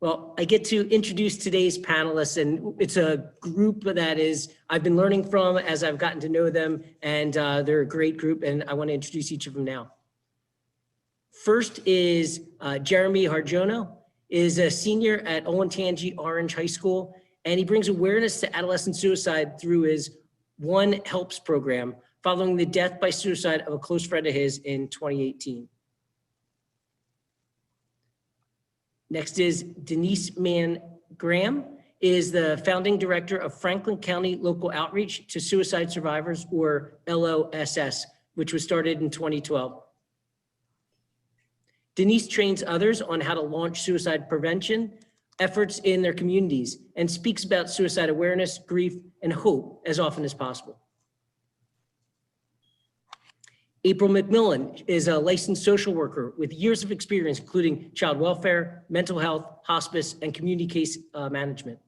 Well, I get to introduce today's panelists, and it's a group that I've been learning from as I've gotten to know them, and they're a great group, and I want to introduce each of them now. First is Jeremy Harjono, is a senior at Olentangy Orange High School, and he brings awareness to adolescent suicide through his One Helps program, following the death by suicide of a close friend of his in 2018. Next is Denise Mann Graham, is the founding director of Franklin County Local Outreach to Suicide Survivors, or LOSS, which was started in 2012. Denise trains others on how to launch suicide prevention efforts in their communities and speaks about suicide awareness, grief, and hope as often as possible. April McMillan is a licensed social worker with years of experience, including child welfare, mental health, hospice, and community case management.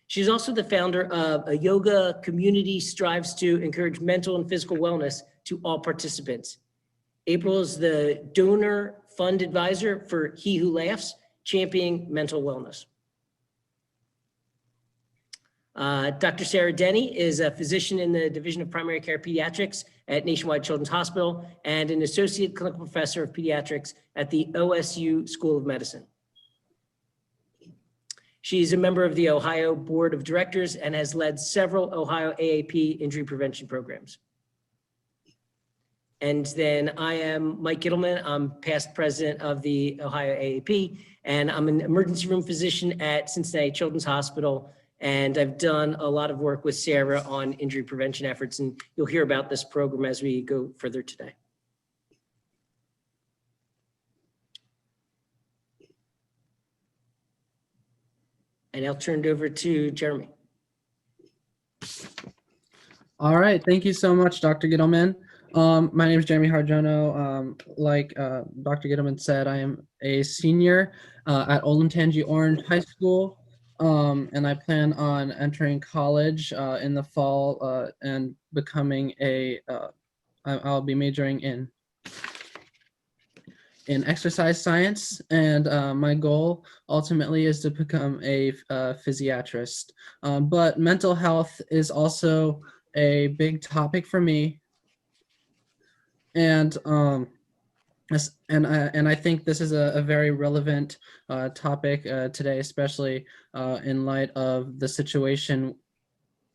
She's also the founder of a yoga community strives to encourage mental and physical wellness to all participants. April is the donor fund advisor for He Who Laughs, championing mental wellness. Dr. Sarah Denny is a physician in the Division of Primary Care Pediatrics at Nationwide Children's Hospital and an associate clinical professor of pediatrics at the OSU School of Medicine. She's a member of the Ohio Board of Directors and has led several Ohio AAP injury prevention programs. And then I am Mike Gittleman. I'm past president of the Ohio AAP, and I'm an emergency room physician at Cincinnati Children's Hospital. And I've done a lot of work with Sarah on injury prevention efforts, and you'll hear about this program as we go further today. And I'll turn it over to Jeremy. All right, thank you so much, Dr. Gittleman. My name is Jeremy Harjono. Like Dr. Gittleman said, I am a senior at Olentangy Orange High School. And I plan on entering college in the fall and becoming I'll be majoring in exercise science. And my goal ultimately is to become a physiatrist. But mental health is also a big topic for me. And I think this is a very relevant topic today, especially in light of the situation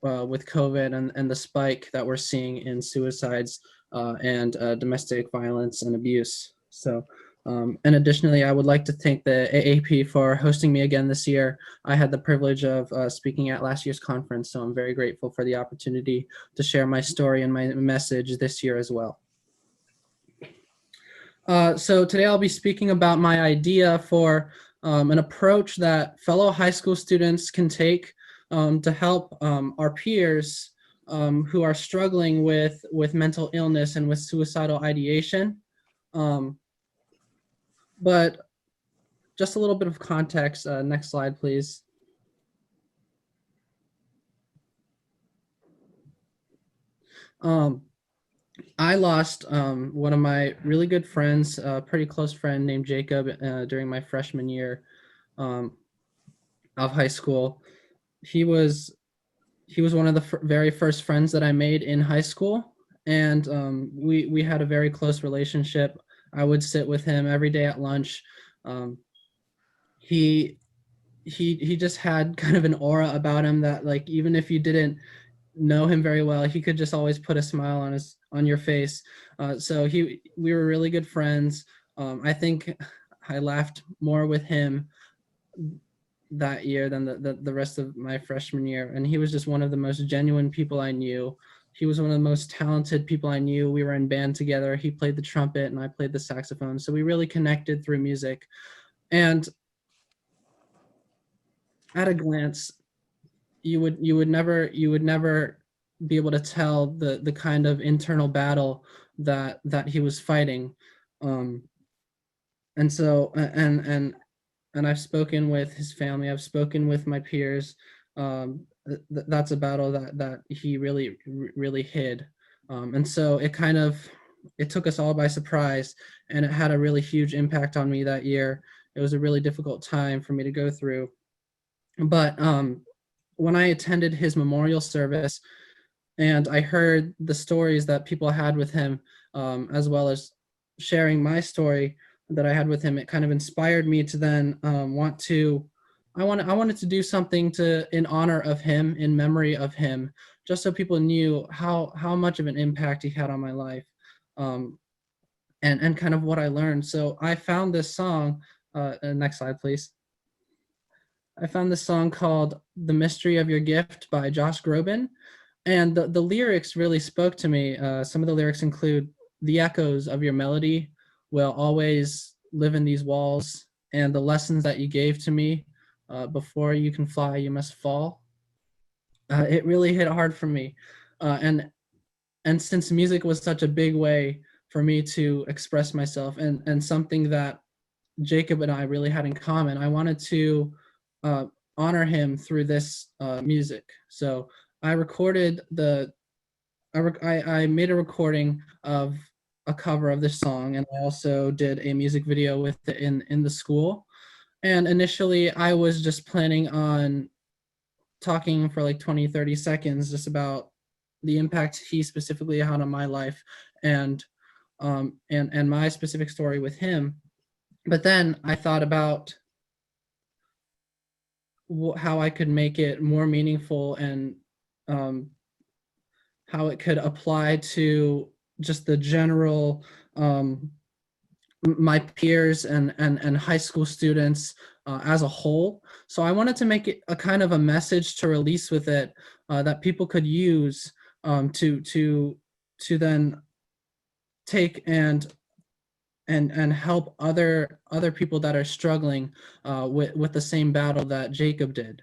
with COVID and the spike that we're seeing in suicides and domestic violence and abuse. So, and additionally, I would like to thank the AAP for hosting me again this year. I had the privilege of speaking at last year's conference, so I'm very grateful for the opportunity to share my story and my message this year as well. So today I'll be speaking about my idea for an approach that fellow high school students can take to help our peers who are struggling with mental illness and with suicidal ideation. But just a little bit of context. Next slide, please. I lost one of my really good friends, a pretty close friend named Jacob, during my freshman year of high school. He was one of the very first friends that I made in high school, and we had a very close relationship. I would sit with him every day at lunch. He just had kind of an aura about him that, like, even if you didn't know him very well, he could just always put a smile on your face. So we were really good friends. I think I laughed more with him that year than the rest of my freshman year. And he was just one of the most genuine people I knew. He was one of the most talented people I knew. We were in band together. He played the trumpet and I played the saxophone. So we really connected through music. And at a glance, you would never be able to tell the kind of internal battle that he was fighting. And so and I've spoken with his family, I've spoken with my peers. That's a battle that he really hid. And so it took us all by surprise, and it had a really huge impact on me that year. it was a really difficult time for me to go through. But when I attended his memorial service and I heard the stories that people had with him, as well as sharing my story that I had with him, it kind of inspired me to then I wanted to do something in honor of him, in memory of him, just so people knew how much of an impact he had on my life, and kind of what I learned. So I found this song. Next slide, please. I found this song called "The Mystery of Your Gift" by Josh Groban, and the lyrics really spoke to me. Some of the lyrics include, "The echoes of your melody will always live in these walls, and the lessons that you gave to me, before you can fly, you must fall." It really hit hard for me, and since music was such a big way for me to express myself, and something that Jacob and I really had in common, I wanted to honor him through this music. So I recorded I made a recording of a cover of this song, and I also did a music video with it in the school. And initially I was just planning on talking for like 20-30 seconds just about the impact he specifically had on my life, and my specific story with him. But then I thought about how I could make it more meaningful, and how it could apply to just the general my peers and high school students as a whole. So I wanted to make it a kind of a message to release with it, that people could use, to then take and help other people that are struggling with the same battle that Jacob did.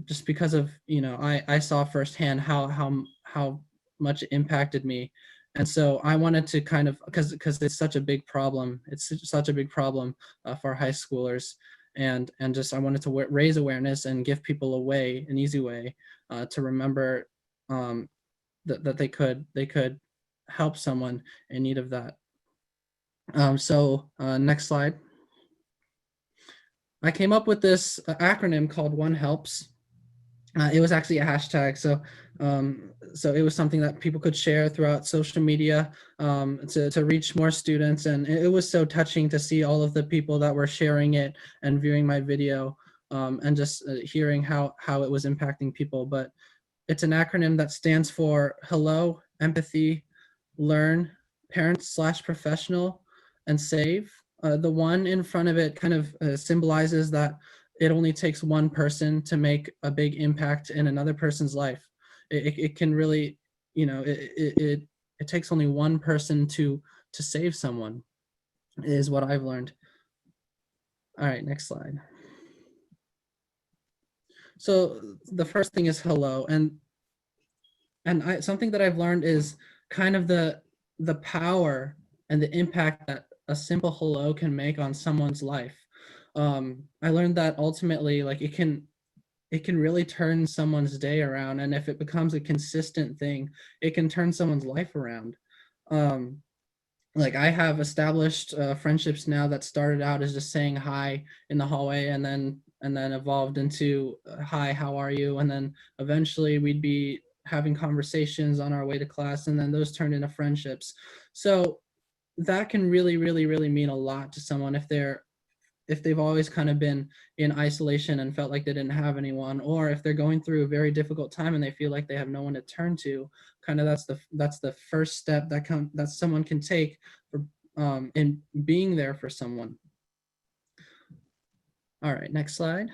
Just because of, I saw firsthand how much it impacted me. And so I wanted to kind of, because it's such a big problem. It's such a big problem for high schoolers. And just I wanted to raise awareness and give people an easy way to remember that they could help someone in need of that. Next slide. I came up with this acronym called One Helps. It was actually a hashtag, so it was something that people could share throughout social media to reach more students, and it was so touching to see all of the people that were sharing it and viewing my video, and just hearing how it was impacting people. But it's an acronym that stands for Hello, Empathy, Learn, Parents/Professional, and Save. The one in front of it kind of symbolizes that it only takes one person to make a big impact in another person's life. It can really, it takes only one person to save someone, is what I've learned. All right, next slide. So the first thing is hello, and something that I've learned is kind of the power and the impact that a simple hello can make on someone's life. I learned that ultimately, like, it can really turn someone's day around, and if it becomes a consistent thing, it can turn someone's life around. Like, I have established friendships now that started out as just saying hi in the hallway, and then evolved into hi, how are you? And then eventually we'd be having conversations on our way to class, and then those turned into friendships. So that can really, really, really mean a lot to someone if they've always kind of been in isolation and felt like they didn't have anyone, or if they're going through a very difficult time and they feel like they have no one to turn to. Kind of that's the first step that someone can take for in being there for someone. All right, next slide.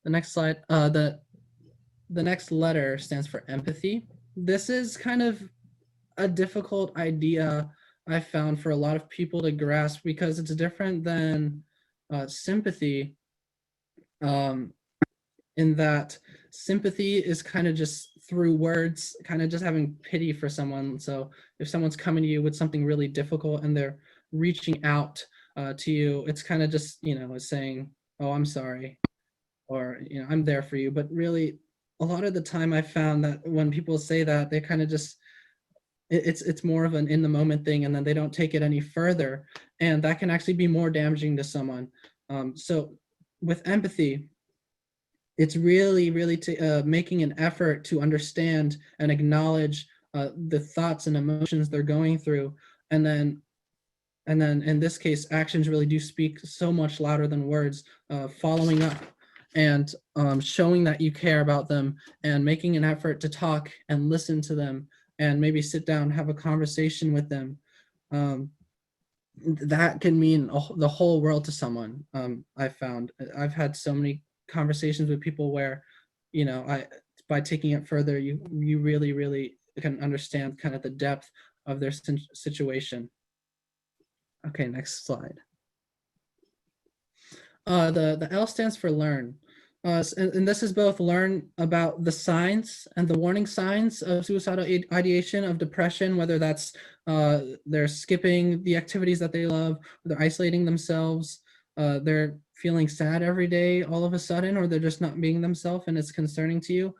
The next slide, the next letter stands for empathy. This is kind of a difficult idea I found for a lot of people to grasp, because it's different than sympathy, in that sympathy is kind of just through words, kind of just having pity for someone. So if someone's coming to you with something really difficult and they're reaching out to you, it's kind of just, it's saying, oh, I'm sorry, or, I'm there for you. But really, a lot of the time I found that when people say that, they kind of just it's more of an in the moment thing, and then they don't take it any further, and that can actually be more damaging to someone. So with empathy, it's really making an effort to understand and acknowledge the thoughts and emotions they're going through, and then in this case, actions really do speak so much louder than words. Following up and showing that you care about them, and making an effort to talk and listen to them, and maybe sit down, have a conversation with them. That can mean the whole world to someone. I've found I've had so many conversations with people where, by taking it further, you really can understand kind of the depth of their situation. Okay, next slide. The L stands for learn. And this is both learn about the signs and the warning signs of suicidal ideation, of depression, whether that's they're skipping the activities that they love, they're isolating themselves, they're feeling sad every day all of a sudden, or they're just not being themselves and it's concerning to you.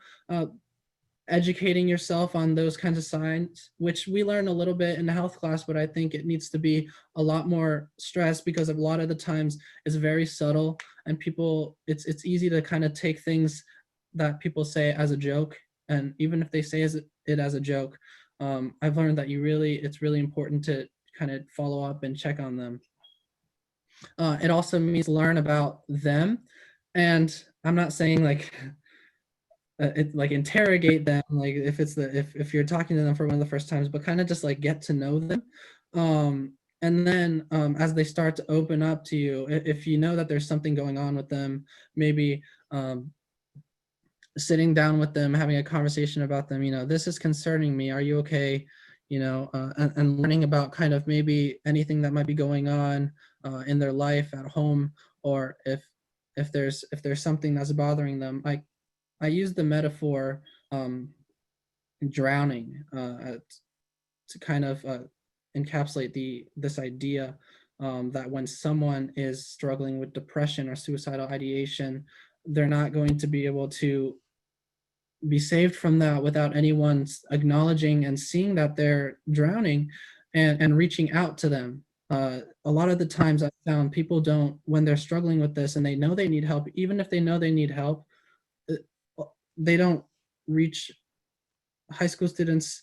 Educating yourself on those kinds of signs, which we learn a little bit in the health class, but I think it needs to be a lot more stressed, because a lot of the times it's very subtle, and people, it's easy to kind of take things that people say as a joke. And even if they say it as a joke, I've learned that it's really important to kind of follow up and check on them. It also means learn about them. And I'm not saying like like interrogate them, like if you're talking to them for one of the first times, but kind of just like get to know them. And then as they start to open up to you, if you know that there's something going on with them, maybe sitting down with them, having a conversation about them, this is concerning me, are you okay? And learning about kind of maybe anything that might be going on in their life at home, or if there's something that's bothering them. I use the metaphor drowning to kind of encapsulate this idea that when someone is struggling with depression or suicidal ideation, they're not going to be able to be saved from that without anyone acknowledging and seeing that they're drowning, and reaching out to them. A lot of the times I've found people don't, when they're struggling with this and they know they need help, even if they know they need help, they don't reach. High school students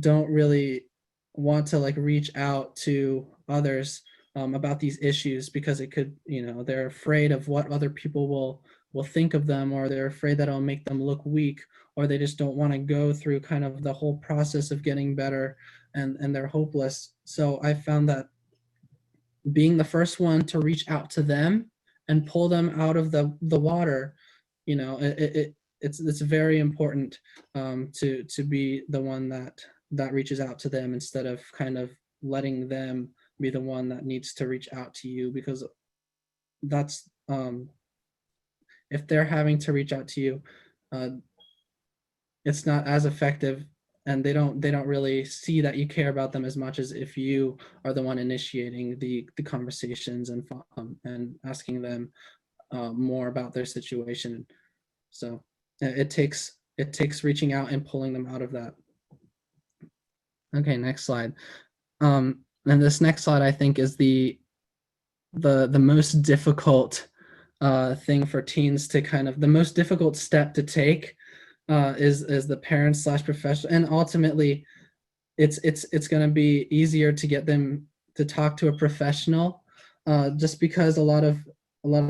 don't really want to like reach out to others about these issues, because it could, they're afraid of what other people will think of them, or they're afraid that it'll make them look weak, or they just don't want to go through kind of the whole process of getting better, and they're hopeless. So I found that being the first one to reach out to them and pull them out of the water, it's very important to be the one that reaches out to them, instead of kind of letting them be the one that needs to reach out to you, because that's if they're having to reach out to you, it's not as effective, and they don't really see that you care about them as much as if you are the one initiating the conversations and asking them more about their situation. So it takes reaching out and pulling them out of that. Okay, next slide. And this next slide, I think, is the most difficult thing for teens to kind of, the most difficult step to take is the parents / professional. And ultimately it's going to be easier to get them to talk to a professional, just because a lot of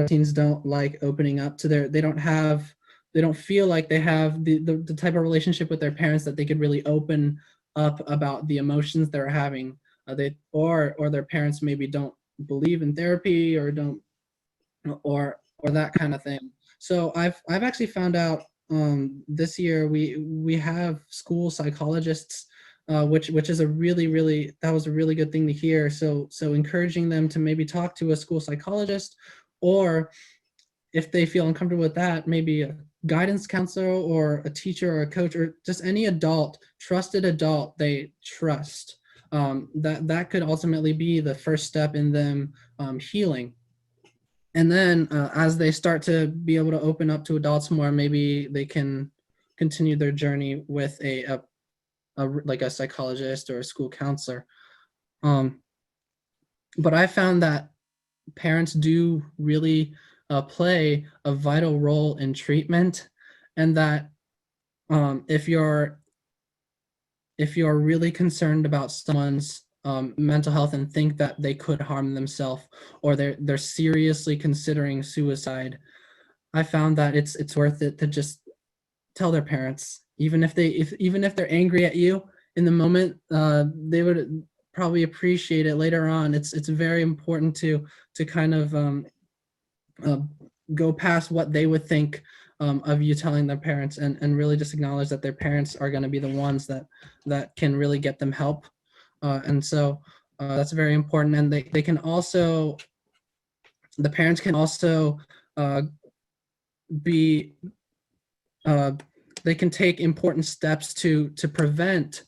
teens don't like opening up to they don't feel like they have the type of relationship with their parents that they could really open up about the emotions they're having. Or their parents maybe don't believe in therapy, or don't, or that kind of thing. So I've actually found out this year we have school psychologists, which is a really that was a really good thing to hear. So encouraging them to maybe talk to a school psychologist, or if they feel uncomfortable with that, maybe a guidance counselor or a teacher or a coach, or just any trusted adult they trust. That could ultimately be the first step in them healing. And then as they start to be able to open up to adults more, maybe they can continue their journey with a like a psychologist or a school counselor. But I found that parents do really play a vital role in treatment, and that if you're really concerned about someone's mental health and think that they could harm themselves, or they're seriously considering suicide, I found that it's worth it to just tell their parents, even if they're angry at you in the moment. They would probably appreciate it later on. It's very important to kind of go past what they would think of you telling their parents, and really just acknowledge that their parents are going to be the ones that can really get them help. And so that's very important. And they can also, the parents can also be they can take important steps to prevent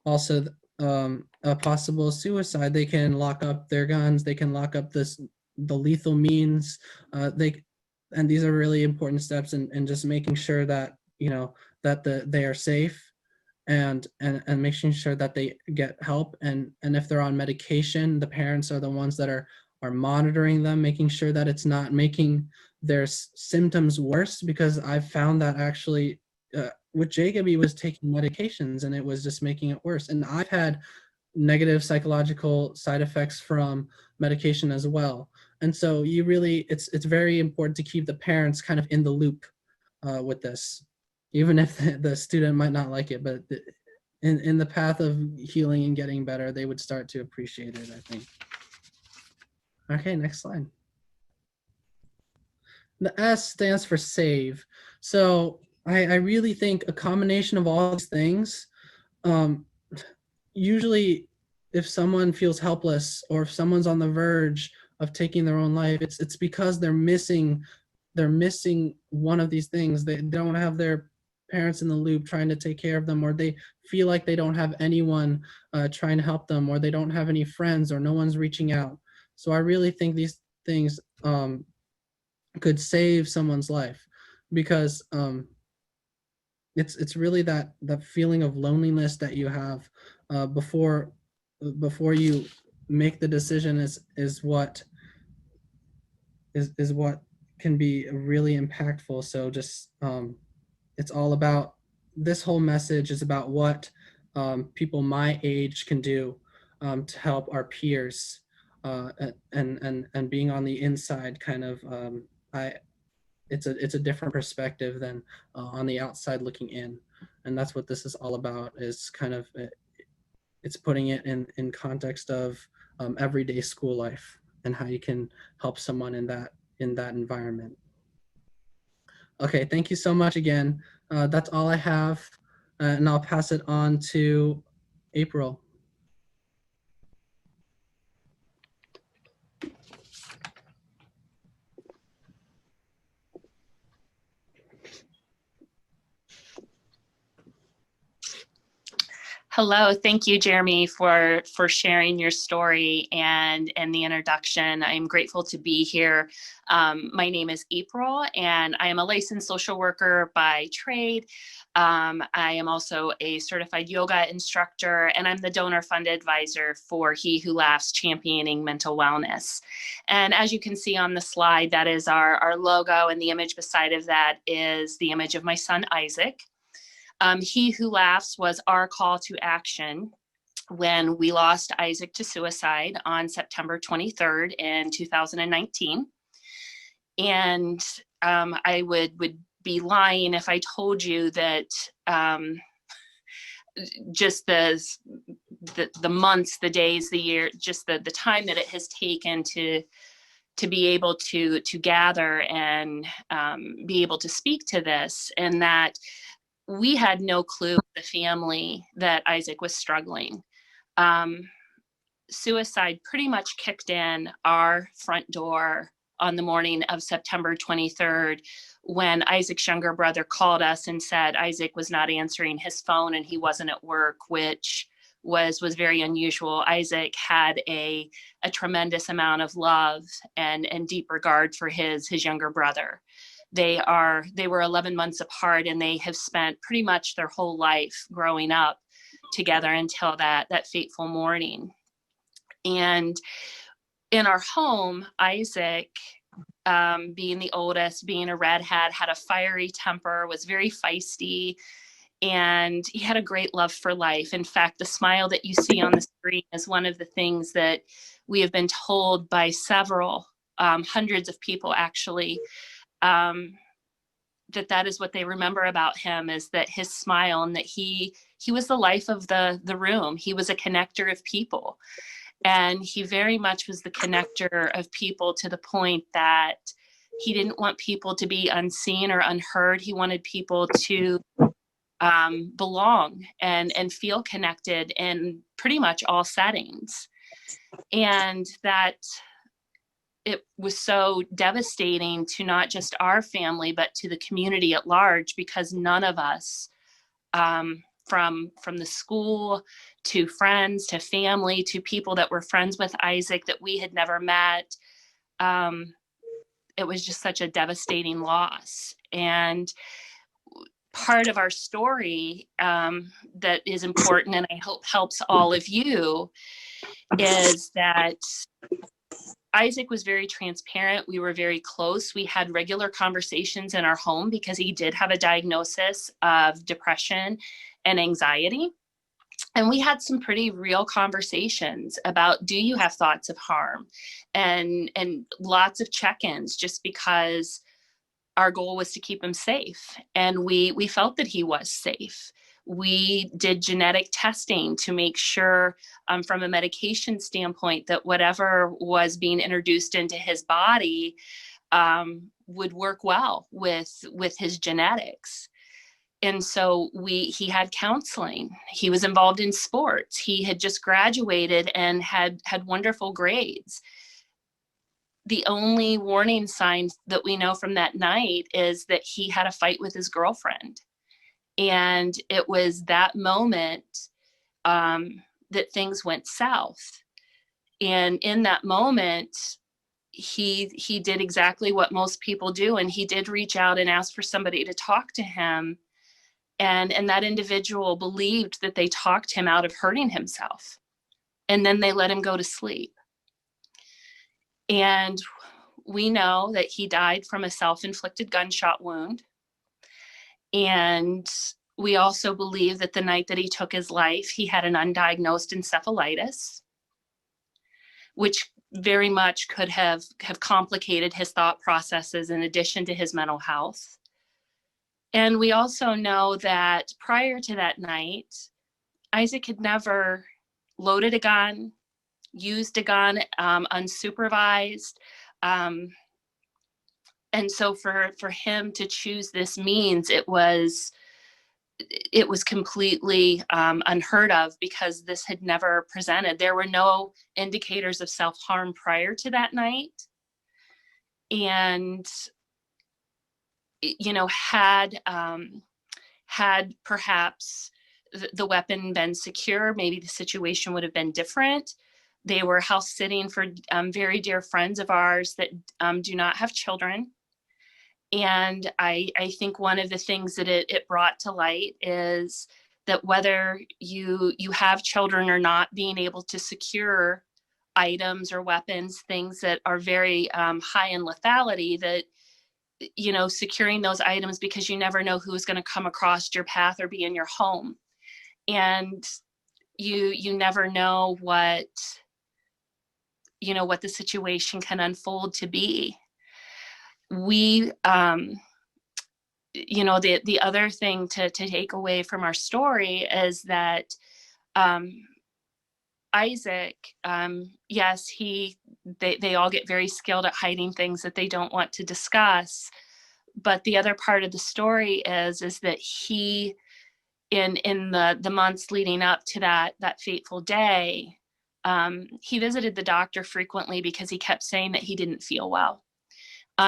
also a possible suicide. They can lock up their guns. They can lock up the lethal means. And these are really important steps in just making sure that, you know, that they are safe, and making sure that they get help. And if they're on medication, the parents are the ones that are monitoring them, making sure that it's not making their symptoms worse, because I've found that actually with Jacob, he was taking medications and it was just making it worse. And I've had negative psychological side effects from medication as well. And so you really, it's very important to keep the parents kind of in the loop with this, even if the student might not like it, but in the path of healing and getting better, they would start to appreciate it, I think. Okay, next slide. The S stands for save. So I really think a combination of all these things, usually if someone feels helpless, or if someone's on the verge of taking their own life, it's because they're missing one of these things. They don't have their parents in the loop trying to take care of them, or they feel like they don't have anyone trying to help them, or they don't have any friends, or no one's reaching out. So I really think these things could save someone's life, because it's really that feeling of loneliness that you have before you make the decision is what can be really impactful. So just it's all about, this whole message is about what people my age can do to help our peers, and being on the inside, kind of it's a different perspective than on the outside looking in. And that's what this is all about, is kind of it's putting it in context of everyday school life, and how you can help someone in that environment. Okay, thank you so much again. That's all I have, and I'll pass it on to April. Hello, thank you, Jeremy, for sharing your story and the introduction. I'm grateful to be here. My name is April, and I am a licensed social worker by trade. I am also a certified yoga instructor, and I'm the donor fund advisor for He Who Laughs Championing Mental Wellness. And as you can see on the slide, that is our logo, and the image beside of that is the image of my son, Isaac. He Who Laughs was our call to action when we lost Isaac to suicide on September 23rd in 2019. And I would be lying if I told you that just the months, the days, the year, just the time that it has taken to be able to gather and be able to speak to this, and that we had no clue, the family, that Isaac was struggling. Suicide pretty much kicked in our front door on the morning of September 23rd, when Isaac's younger brother called us and said Isaac was not answering his phone and he wasn't at work, which was very unusual. Isaac had a tremendous amount of love and deep regard for his younger brother. They were 11 months apart, and they have spent pretty much their whole life growing up together until that fateful morning. And in our home, Isaac, being the oldest, being a redhead, had a fiery temper, was very feisty, and he had a great love for life. In fact, the smile that you see on the screen is one of the things that we have been told by several, hundreds of people actually, that is what they remember about him, is that his smile, and that he was the life of the room. He was a connector of people. And he very much was the connector of people, to the point that he didn't want people to be unseen or unheard. He wanted people to belong and feel connected in pretty much all settings. And that it was so devastating to not just our family, but to the community at large, because none of us, from the school to friends to family to people that were friends with Isaac that we had never met, it was just such a devastating loss. And part of our story that is important, and I hope helps all of you, is that Isaac was very transparent. We were very close. We had regular conversations in our home because he did have a diagnosis of depression and anxiety. And we had some pretty real conversations about, do you have thoughts of harm? And lots of check-ins, just because our goal was to keep him safe. And we felt that he was safe. We did genetic testing to make sure, from a medication standpoint, that whatever was being introduced into his body would work well with his genetics. And so he had counseling. He was involved in sports. He had just graduated and had wonderful grades. The only warning sign that we know from that night is that he had a fight with his girlfriend. And it was that moment that things went south. And in that moment, he did exactly what most people do. And he did reach out and ask for somebody to talk to him. And that individual believed that they talked him out of hurting himself. And then they let him go to sleep. And we know that he died from a self-inflicted gunshot wound. And we also believe that the night that he took his life, he had an undiagnosed encephalitis, which very much could have complicated his thought processes in addition to his mental health. And we also know that prior to that night, Isaac had never loaded a gun, used a gun unsupervised. And so for him to choose this means, it was completely unheard of, because this had never presented. There were no indicators of self-harm prior to that night. And had perhaps the weapon been secure, maybe the situation would have been different. They were house sitting for very dear friends of ours that do not have children. And I think one of the things that it brought to light is that whether you have children or not, being able to secure items or weapons, things that are very high in lethality, that securing those items, because you never know who's going to come across your path or be in your home. And you never know what the situation can unfold to be. We, the other thing to take away from our story is that Isaac, yes, they all get very skilled at hiding things that they don't want to discuss. But the other part of the story is that he, in the months leading up to that fateful day, he visited the doctor frequently because he kept saying that he didn't feel well.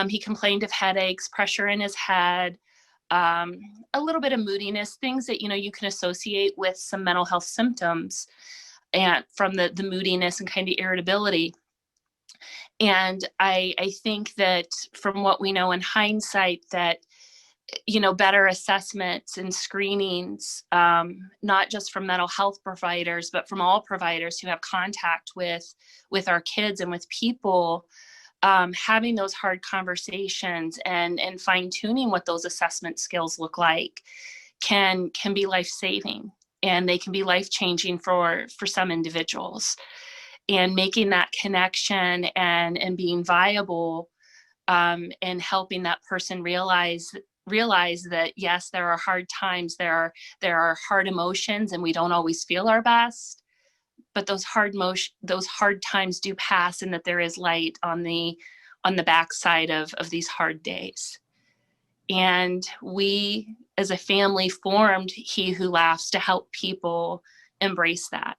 He complained of headaches, pressure in his head, a little bit of moodiness, things that you can associate with some mental health symptoms, and from the moodiness and kind of irritability. And I think that from what we know in hindsight, that better assessments and screenings, not just from mental health providers, but from all providers who have contact with our kids and with people, having those hard conversations and fine tuning what those assessment skills look like can be life-saving, and they can be life-changing for some individuals. And making that connection and being viable, and helping that person realize that, yes, there are hard times, there are hard emotions, and we don't always feel our best, but those hard times do pass, and that there is light on the backside of these hard days. And we as a family formed He Who Laughs to help people embrace that.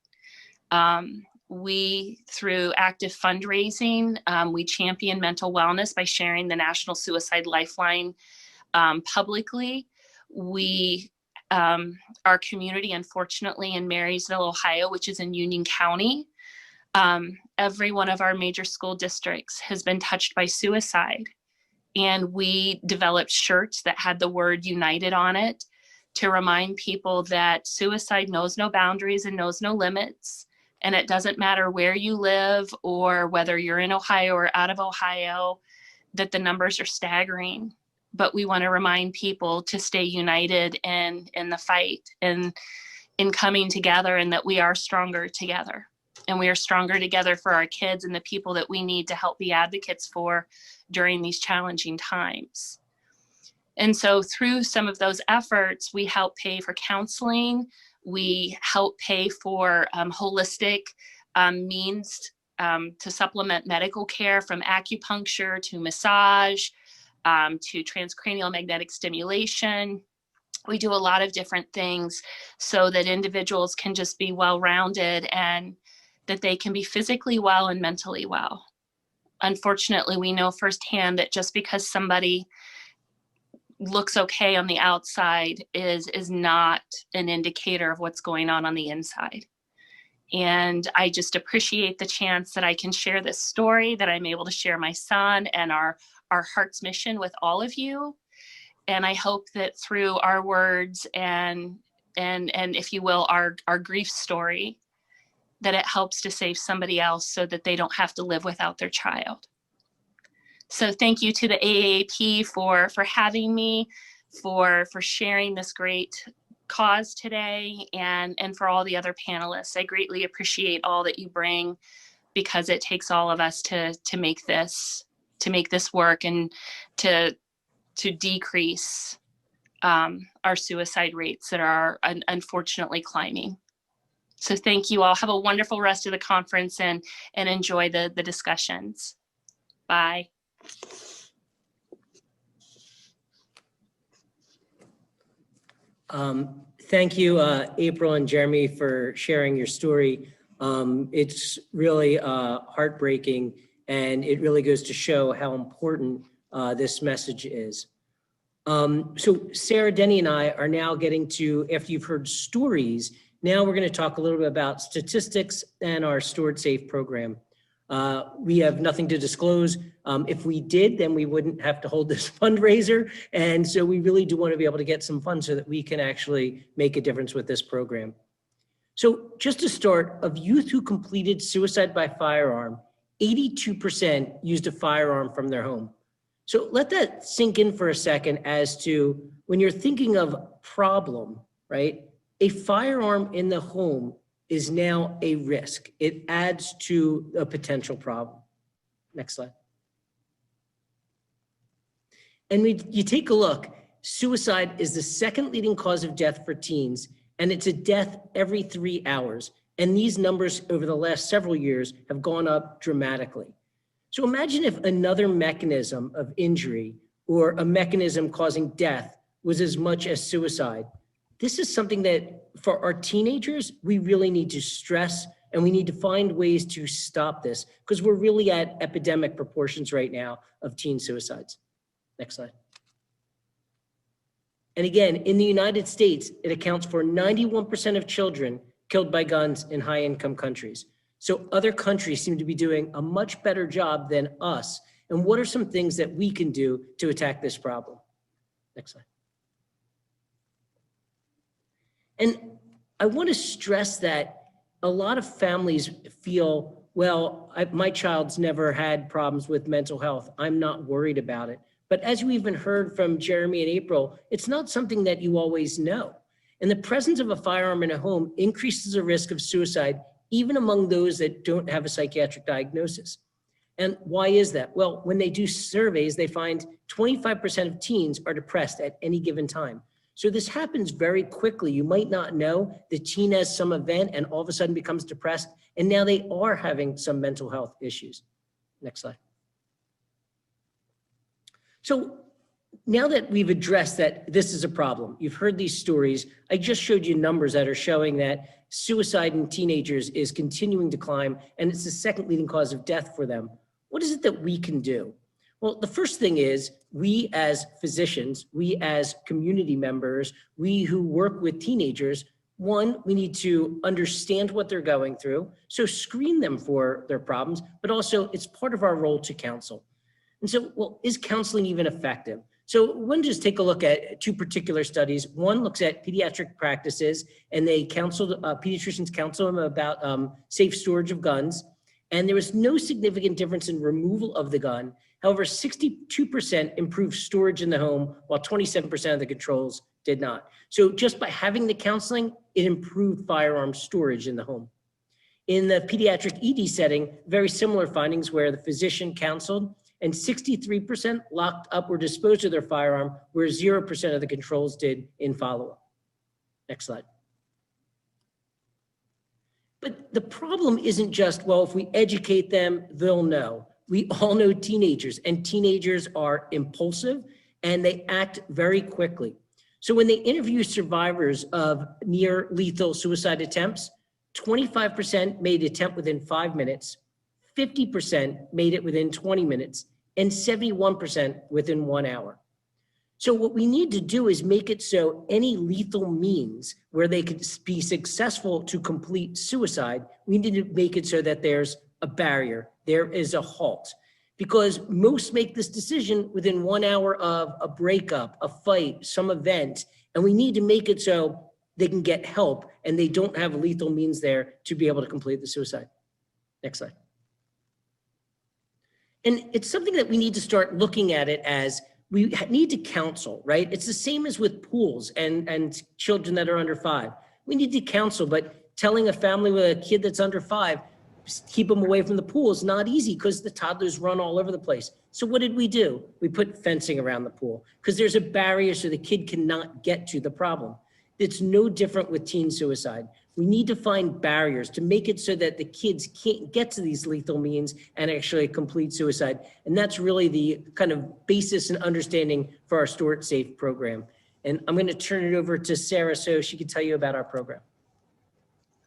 We, through active fundraising, we champion mental wellness by sharing the National Suicide Lifeline publicly. We, our community, unfortunately, in Marysville, Ohio, which is in Union County, every one of our major school districts has been touched by suicide. And we developed shirts that had the word United on it to remind people that suicide knows no boundaries and knows no limits. And it doesn't matter where you live or whether you're in Ohio or out of Ohio, that the numbers are staggering. But we want to remind people to stay united in the fight and in coming together, and that we are stronger together. And we are stronger together for our kids and the people that we need to help be advocates for during these challenging times. And so through some of those efforts, we help pay for counseling. We help pay for holistic means to supplement medical care, from acupuncture to massage to transcranial magnetic stimulation. We do a lot of different things so that individuals can just be well-rounded, and that they can be physically well and mentally well. Unfortunately, we know firsthand that just because somebody looks okay on the outside is not an indicator of what's going on the inside. And I just appreciate the chance that I can share this story, that I'm able to share my son and our heart's mission with all of you. And I hope that through our words and if you will, our grief story, that it helps to save somebody else so that they don't have to live without their child. So thank you to the AAP for having me, for sharing this great cause today, and for all the other panelists. I greatly appreciate all that you bring, because it takes all of us to make this work, and to decrease our suicide rates that are unfortunately climbing. So thank you all. Have a wonderful rest of the conference, and enjoy the discussions. Bye. Thank you, April and Jeremy, for sharing your story. It's really heartbreaking, and it really goes to show how important this message is. So Sarah, Denny, and I are now getting to, after you've heard stories, now we're going to talk a little bit about statistics and our Stored Safe program. We have nothing to disclose. If we did, then we wouldn't have to hold this fundraiser. And so we really do want to be able to get some funds so that we can actually make a difference with this program. So just to start, of youth who completed suicide by firearm, 82% used a firearm from their home. So let that sink in for a second as to when you're thinking of problem, right? A firearm in the home is now a risk. It adds to a potential problem. Next slide. And you take a look, suicide is the second leading cause of death for teens, and it's a death every 3 hours. And these numbers over the last several years have gone up dramatically. So imagine if another mechanism of injury or a mechanism causing death was as much as suicide. This is something that for our teenagers, we really need to stress, and we need to find ways to stop this, because we're really at epidemic proportions right now of teen suicides. Next slide. And again, in the United States, it accounts for 91% of children killed by guns in high-income countries. So other countries seem to be doing a much better job than us. And what are some things that we can do to attack this problem? Next slide. And I want to stress that a lot of families feel, well, my child's never had problems with mental health. I'm not worried about it. But as we even heard from Jeremy and April, it's not something that you always know. And the presence of a firearm in a home increases the risk of suicide, even among those that don't have a psychiatric diagnosis. And why is that? Well, when they do surveys, they find 25% of teens are depressed at any given time. So this happens very quickly. You might not know the teen has some event and all of a sudden becomes depressed, and now they are having some mental health issues. Next slide. So now that we've addressed that this is a problem, you've heard these stories, I just showed you numbers that are showing that suicide in teenagers is continuing to climb, and it's the second leading cause of death for them. What is it that we can do? Well, the first thing is we as physicians, we as community members, we who work with teenagers, one, we need to understand what they're going through, so screen them for their problems, but also it's part of our role to counsel. And so, well, is counseling even effective? So we'll just take a look at two particular studies. One looks at pediatric practices, and they counseled, pediatricians counsel them about safe storage of guns. And there was no significant difference in removal of the gun. However, 62% improved storage in the home, while 27% of the controls did not. So just by having the counseling, it improved firearm storage in the home. In the pediatric ED setting, very similar findings where the physician counseled, and 63% locked up or disposed of their firearm, where 0% of the controls did in follow-up. Next slide. But the problem isn't just, well, if we educate them, they'll know. We all know teenagers, and teenagers are impulsive and they act very quickly. So when they interview survivors of near lethal suicide attempts, 25% made the attempt within 5 minutes, 50% made it within 20 minutes, and 71% within 1 hour. So what we need to do is make it so any lethal means where they could be successful to complete suicide, we need to make it so that there's a barrier, there is a halt. Because most make this decision within 1 hour of a breakup, a fight, some event, and we need to make it so they can get help and they don't have lethal means there to be able to complete the suicide. Next slide. And it's something that we need to start looking at it as we need to counsel, right? It's the same as with pools and children that are under 5. We need to counsel, but telling a family with a kid that's under 5, keep them away from the pool is not easy because the toddlers run all over the place. So what did we do? We put fencing around the pool because there's a barrier so the kid cannot get to the problem. It's no different with teen suicide. We need to find barriers to make it so that the kids can't get to these lethal means and actually complete suicide. And that's really the kind of basis and understanding for our Store It Safe program. And I'm going to turn it over to Sarah so she can tell you about our program.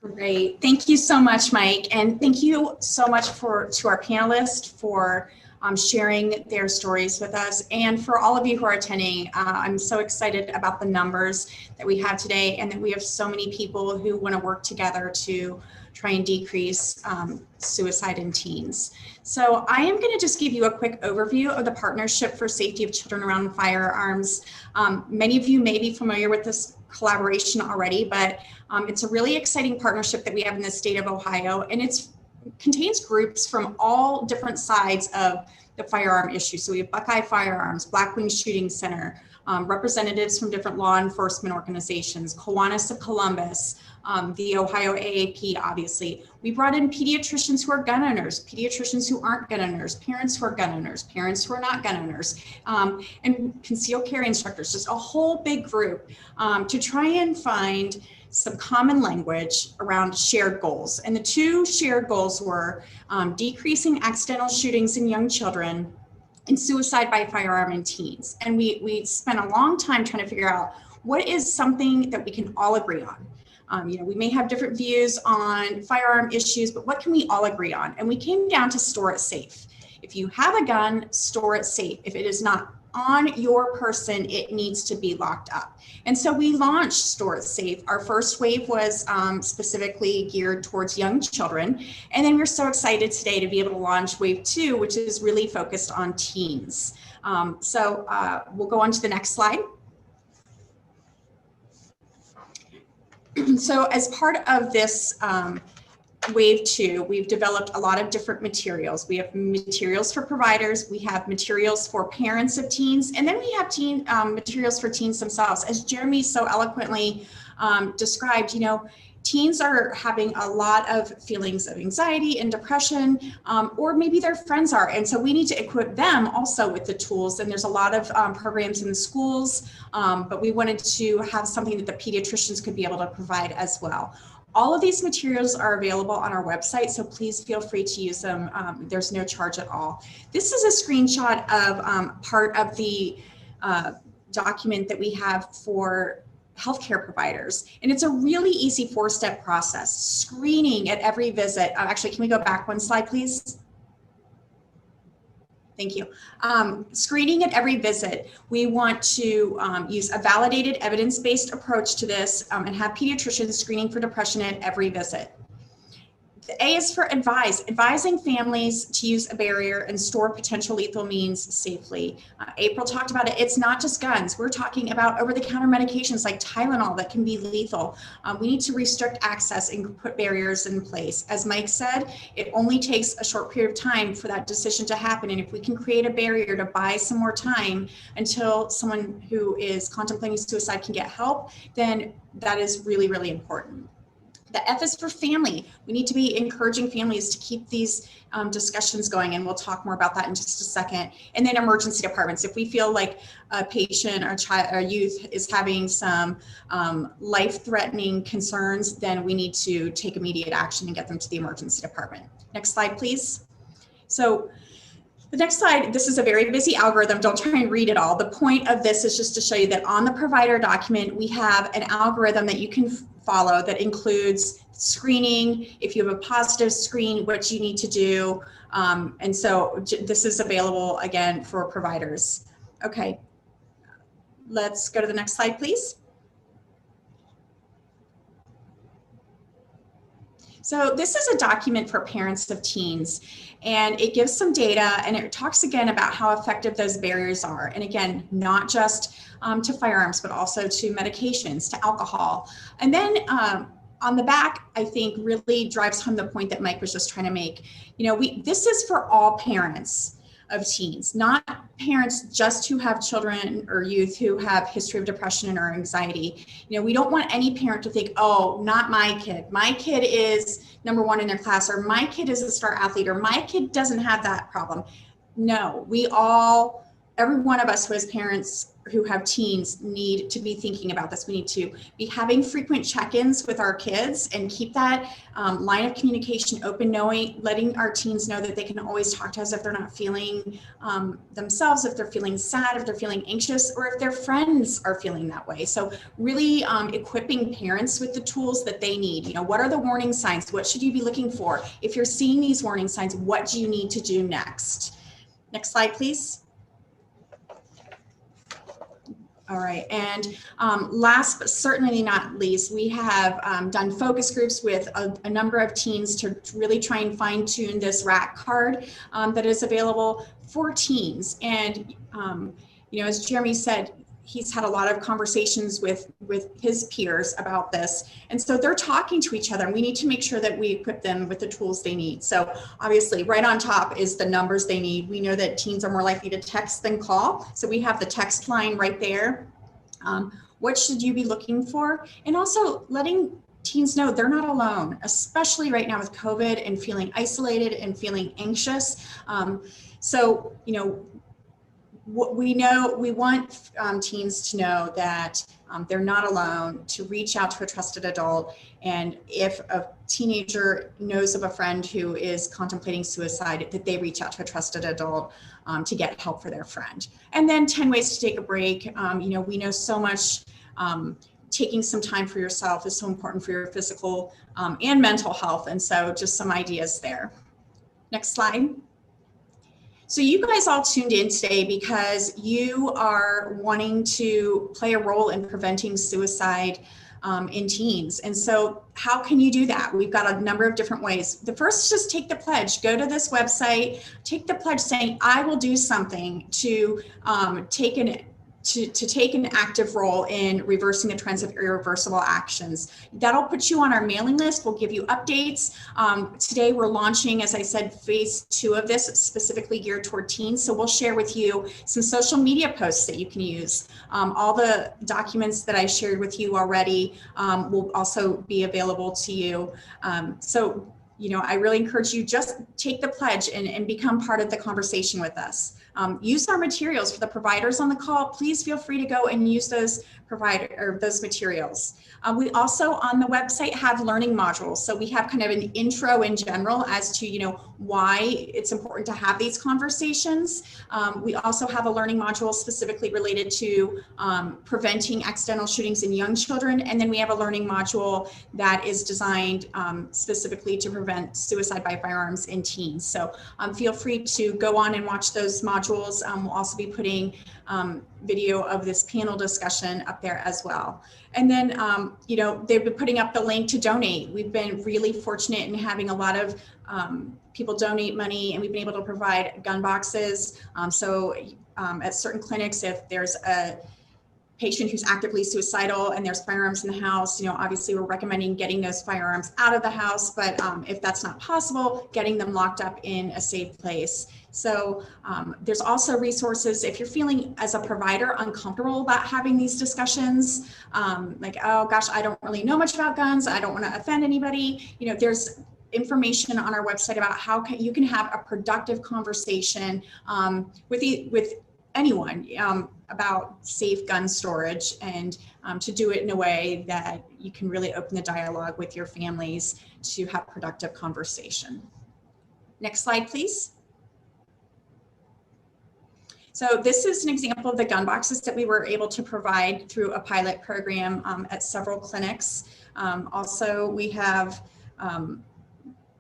Great. Thank you so much, Mike. And thank you so much to our panelists for sharing their stories with us. And for all of you who are attending, I'm so excited about the numbers that we have today and that we have so many people who want to work together to try and decrease suicide in teens. So I am going to just give you a quick overview of the Partnership for Safety of Children Around Firearms. Many of you may be familiar with this collaboration already, but it's a really exciting partnership that we have in the state of Ohio, and it contains groups from all different sides of the firearm issue. So we have Buckeye Firearms, Black Wing Shooting Center, representatives from different law enforcement organizations, Kiwanis of Columbus, the Ohio AAP, obviously. We brought in pediatricians who are gun owners, pediatricians who aren't gun owners, parents who are gun owners, parents who are not gun owners, and concealed carry instructors, just a whole big group to try and find some common language around shared goals. And the two shared goals were decreasing accidental shootings in young children and suicide by firearm in teens. And we spent a long time trying to figure out what is something that we can all agree on. We may have different views on firearm issues, but what can we all agree on? And we came down to store it safe. If you have a gun, store it safe. If it is not on your person, it needs to be locked up. And so we launched Store It Safe. Our first wave was specifically geared towards young children. And then we're so excited today to be able to launch wave 2, which is really focused on teens. We'll go on to the next slide. So as part of this wave 2, we've developed a lot of different materials. We have materials for providers, we have materials for parents of teens, and then we have materials for teens themselves. As Jeremy so eloquently described, teens are having a lot of feelings of anxiety and depression, or maybe their friends are. And so we need to equip them also with the tools. And there's a lot of programs in the schools, but we wanted to have something that the pediatricians could be able to provide as well. All of these materials are available on our website, so please feel free to use them. There's no charge at all. This is a screenshot of part of the document that we have for healthcare providers. And it's a really easy 4-step process. Screening at every visit. Actually, can we go back one slide, please? Thank you. Screening at every visit. We want to use a validated evidence-based approach to this and have pediatricians screening for depression at every visit. The A is for advise, advising families to use a barrier and store potential lethal means safely. April talked about it. It's not just guns. We're talking about over-the-counter medications like Tylenol that can be lethal. We need to restrict access and put barriers in place. As Mike said, it only takes a short period of time for that decision to happen. And if we can create a barrier to buy some more time until someone who is contemplating suicide can get help, then that is really, really important. The F is for family. We need to be encouraging families to keep these discussions going, and we'll talk more about that in just a second. And then emergency departments. If we feel like a patient or child or youth is having some life-threatening concerns, then we need to take immediate action and get them to the emergency department. Next slide, please. So the next slide, this is a very busy algorithm. Don't try and read it all. The point of this is just to show you that on the provider document, we have an algorithm that you can follow that includes screening. If you have a positive screen, what you need to do. And so this is available again for providers. Okay, let's go to the next slide, please. So this is a document for parents of teens, and it gives some data, and it talks again about how effective those barriers are. And again, not just to firearms, but also to medications, to alcohol. And then on the back, I think really drives home the point that Mike was just trying to make. This is for all parents of teens, not parents just who have children or youth who have history of depression or anxiety. We don't want any parent to think, oh, not my kid. My kid is #1 in their class, or my kid is a star athlete, or my kid doesn't have that problem. No, every one of us who has parents who have teens need to be thinking about this. We need to be having frequent check-ins with our kids and keep that line of communication open, letting our teens know that they can always talk to us if they're not feeling themselves, if they're feeling sad, if they're feeling anxious, or if their friends are feeling that way. So really equipping parents with the tools that they need. What are the warning signs? What should you be looking for? If you're seeing these warning signs, what do you need to do next? Next slide, please. All right, and last but certainly not least, we have done focus groups with a number of teens to really try and fine tune this RAC card that is available for teens. And as Jeremy said, he's had a lot of conversations with his peers about this. And so they're talking to each other, and we need to make sure that we equip them with the tools they need. So obviously right on top is the numbers they need. We know that teens are more likely to text than call. So we have the text line right there. What should you be looking for? And also letting teens know they're not alone, especially right now with COVID and feeling isolated and feeling anxious. We want teens to know that they're not alone, to reach out to a trusted adult. And if a teenager knows of a friend who is contemplating suicide, that they reach out to a trusted adult to get help for their friend. And then 10 ways to take a break. We know so much taking some time for yourself is so important for your physical and mental health. And so just some ideas there. Next slide. So you guys all tuned in today because you are wanting to play a role in preventing suicide in teens. And so how can you do that? We've got a number of different ways. The first is just take the pledge. Go to this website, take the pledge saying, I will do something to take an to take an active role in reversing the trends of irreversible actions. That'll put you on our mailing list. We'll give you updates. Today we're launching, as I said, phase 2 of this, specifically geared toward teens. So we'll share with you some social media posts that you can use. All the documents that I shared with you already will also be available to you. So, I really encourage you, just take the pledge and become part of the conversation with us. Use our materials. For the providers on the call, please feel free to go and use those materials. We also on the website have learning modules. So we have kind of an intro in general as to why it's important to have these conversations. We also have a learning module specifically related to preventing accidental shootings in young children. And then we have a learning module that is designed specifically to prevent suicide by firearms in teens. So feel free to go on and watch those modules. We'll also be putting video of this panel discussion up there as well. And then, they've been putting up the link to donate. We've been really fortunate in having a lot of people donate money, and we've been able to provide gun boxes. At certain clinics, if there's a patient who's actively suicidal and there's firearms in the house, obviously we're recommending getting those firearms out of the house, but if that's not possible, getting them locked up in a safe place. So there's also resources if you're feeling as a provider uncomfortable about having these discussions, like, oh gosh, I don't really know much about guns, I don't want to offend anybody. There's information on our website about how you can have a productive conversation with anyone about safe gun storage, and to do it in a way that you can really open the dialogue with your families to have productive conversation. Next slide, please. So this is an example of the gun boxes that we were able to provide through a pilot program at several clinics. Also, we have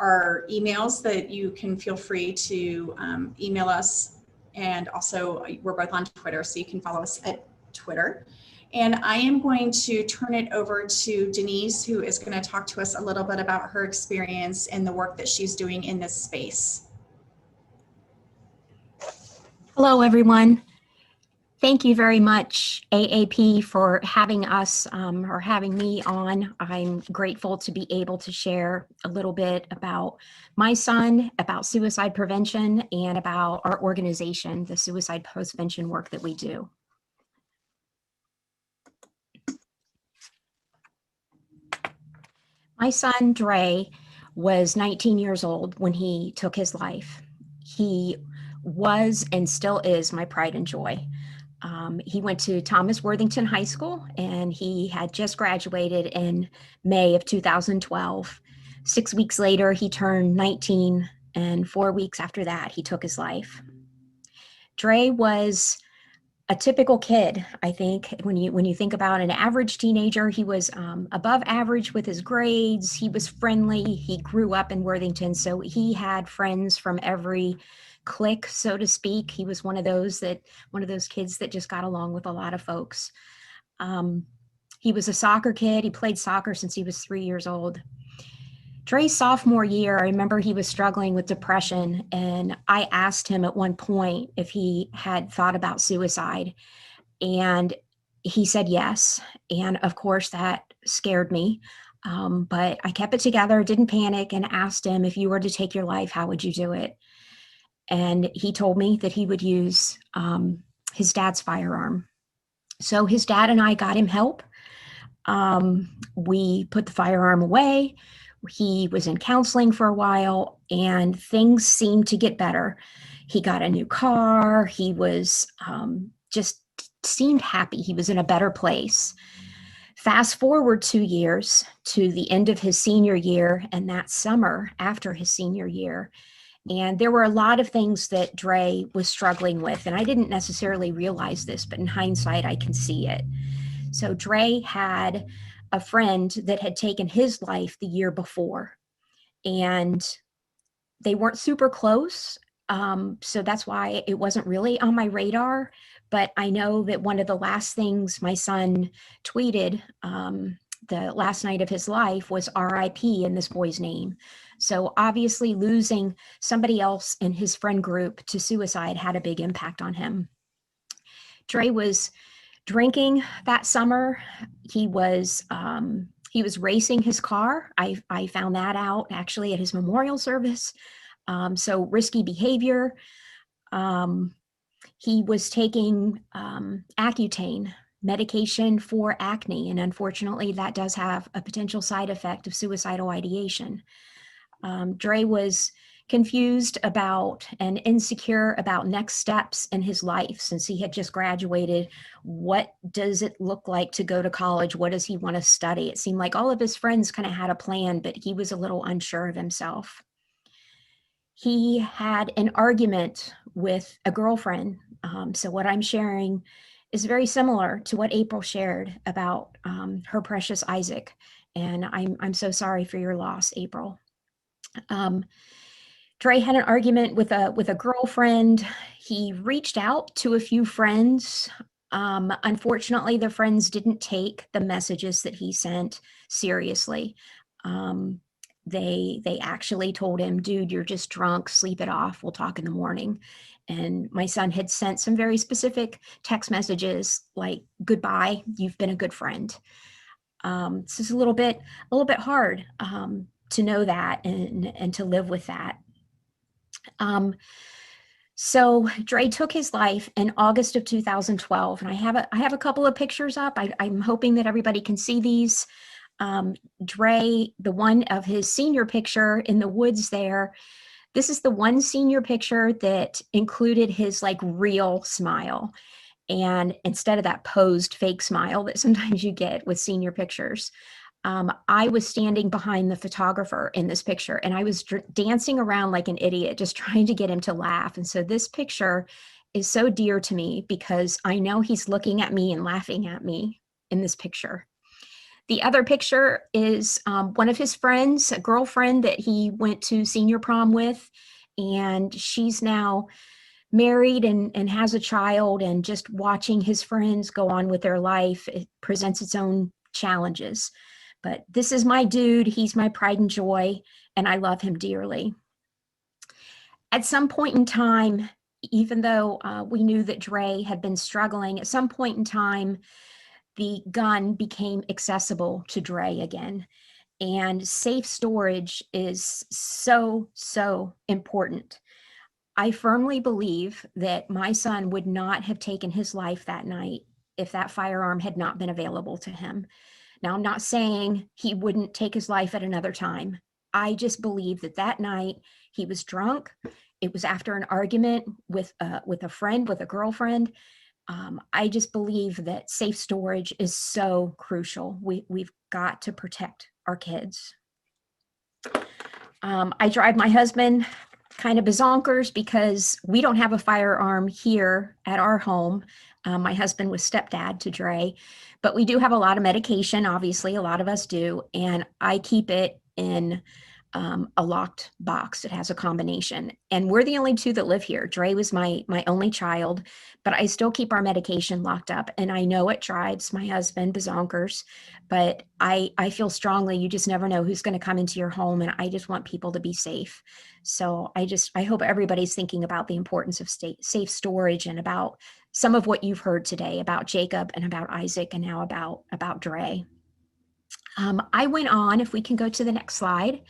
our emails that you can feel free to email us. And also we're both on Twitter, so you can follow us at Twitter. And I am going to turn it over to Denise, who is going to talk to us a little bit about her experience and the work that she's doing in this space. Hello, everyone. Thank you very much, AAP, for having us or having me on. I'm grateful to be able to share a little bit about my son, about suicide prevention, and about our organization, the suicide postvention work that we do. My son, Drey, was 19 years old when he took his life. He was and still is my pride and joy. He went to Thomas Worthington High School, and he had just graduated in May of 2012. 6 weeks later, he turned 19, and 4 weeks after that, he took his life. Drey was a typical kid, I think. When you think about an average teenager, he was above average with his grades. He was friendly. He grew up in Worthington, so he had friends from every clique, so to speak. He was one of those kids that just got along with a lot of folks. He was a soccer kid. He played soccer since he was 3 years old. Drey's sophomore year, I remember he was struggling with depression, and I asked him at one point if he had thought about suicide, and he said yes. And of course that scared me, but I kept it together, didn't panic, and asked him, if you were to take your life, how would you do it? And he told me that he would use his dad's firearm. So his dad and I got him help. We put the firearm away. He was in counseling for a while, and things seemed to get better. He got a new car. He was just seemed happy. He was in a better place. Fast forward 2 years to the end of his senior year, and that summer after his senior year. And there were a lot of things that Drey was struggling with, and I didn't necessarily realize this, but in hindsight, I can see it. So Drey had a friend that had taken his life the year before, and they weren't super close. So that's why it wasn't really on my radar. But I know that one of the last things my son tweeted the last night of his life was RIP in this boy's name. So obviously losing somebody else in his friend group to suicide had a big impact on him. Drey was drinking that summer. He was racing his car. I found that out actually at his memorial service. So risky behavior. He was taking Accutane, medication for acne, and unfortunately that does have a potential side effect of suicidal ideation. Drey was confused about and insecure about next steps in his life since he had just graduated. What does it look like to go to college? What does he want to study? It seemed like all of his friends kind of had a plan, but he was a little unsure of himself. He had an argument with a girlfriend. So what I'm sharing is very similar to what April shared about her precious Isaac. And I'm so sorry for your loss, April. Drey had an argument with a girlfriend. He reached out to a few friends. Unfortunately, the friends didn't take the messages that he sent seriously. They actually told him, dude, you're just drunk, sleep it off, we'll talk in the morning. And my son had sent some very specific text messages like, goodbye, you've been a good friend. This is a little bit hard to know that and to live with that. So Drey took his life in August of 2012, and I have a couple of pictures up. I'm hoping that everybody can see these. Drey, the one of his senior picture in the woods there, this is the one senior picture that included his like real smile. And instead of that posed fake smile that sometimes you get with senior pictures, I was standing behind the photographer in this picture, and I was dancing around like an idiot, just trying to get him to laugh. And so this picture is so dear to me because I know he's looking at me and laughing at me in this picture. The other picture is one of his friends, a girlfriend that he went to senior prom with, and she's now married and has a child, and just watching his friends go on with their life, it presents its own challenges. But this is my dude. He's my pride and joy, and I love him dearly. At some point in time, even though we knew that Drey had been struggling, at some point in time, the gun became accessible to Drey again. And safe storage is so, so important. I firmly believe that my son would not have taken his life that night if that firearm had not been available to him. Now, I'm not saying he wouldn't take his life at another time. I just believe that that night he was drunk. It was after an argument with a friend, with a girlfriend. I just believe that safe storage is so crucial. We've got to protect our kids. I drive my husband kind of bazonkers because we don't have a firearm here at our home. My husband was stepdad to Drey, but we do have a lot of medication. Obviously, a lot of us do. And I keep it in a locked box. It has a combination. And we're the only two that live here. Drey was my only child, but I still keep our medication locked up. And I know it drives my husband bazonkers, but I feel strongly you just never know who's going to come into your home. And I just want people to be safe. So I hope everybody's thinking about the importance of safe storage and about some of what you've heard today about Jacob and about Isaac and now about Drey. I went on, if we can go to the next slide,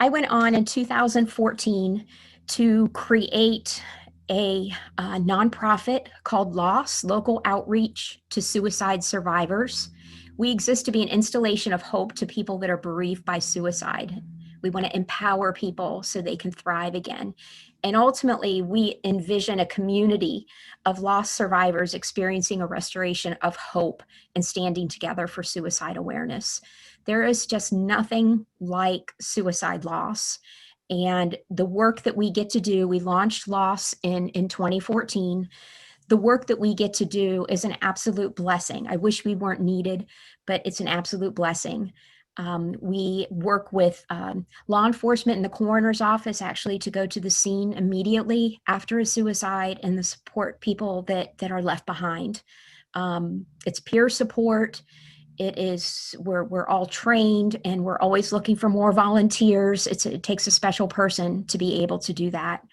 I went on in 2014 to create a nonprofit called LOS, Local Outreach to Suicide Survivors. We exist to be an installation of hope to people that are bereaved by suicide. We want to empower people so they can thrive again. And ultimately, we envision a community of lost survivors experiencing a restoration of hope and standing together for suicide awareness. There is just nothing like suicide loss. And the work that we get to do, we launched LOS in 2014. The work that we get to do is an absolute blessing. I wish we weren't needed, but it's an absolute blessing. We work with law enforcement in the coroner's office actually to go to the scene immediately after a suicide and to support people that are left behind. It's peer support. We're all trained and we're always looking for more volunteers. It takes a special person to be able to do that.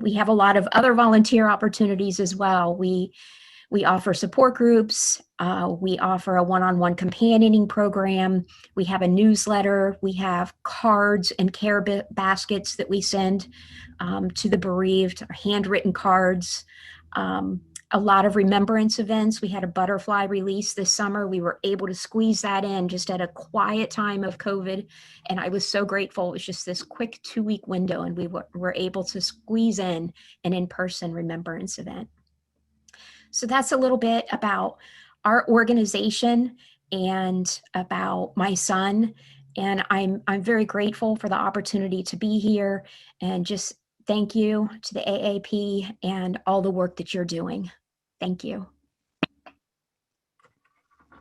We have a lot of other volunteer opportunities as well. We We offer support groups. We offer a one-on-one companioning program. We have a newsletter. We have cards and care baskets that we send to the bereaved, handwritten cards. A lot of remembrance events. We had a butterfly release this summer. We were able to squeeze that in just at a quiet time of COVID. And I was so grateful. It was just this quick 2-week window, and we were able to squeeze in an in-person remembrance event. So that's a little bit about our organization and about my son. And I'm very grateful for the opportunity to be here, and just thank you to the AAP and all the work that you're doing. Thank you.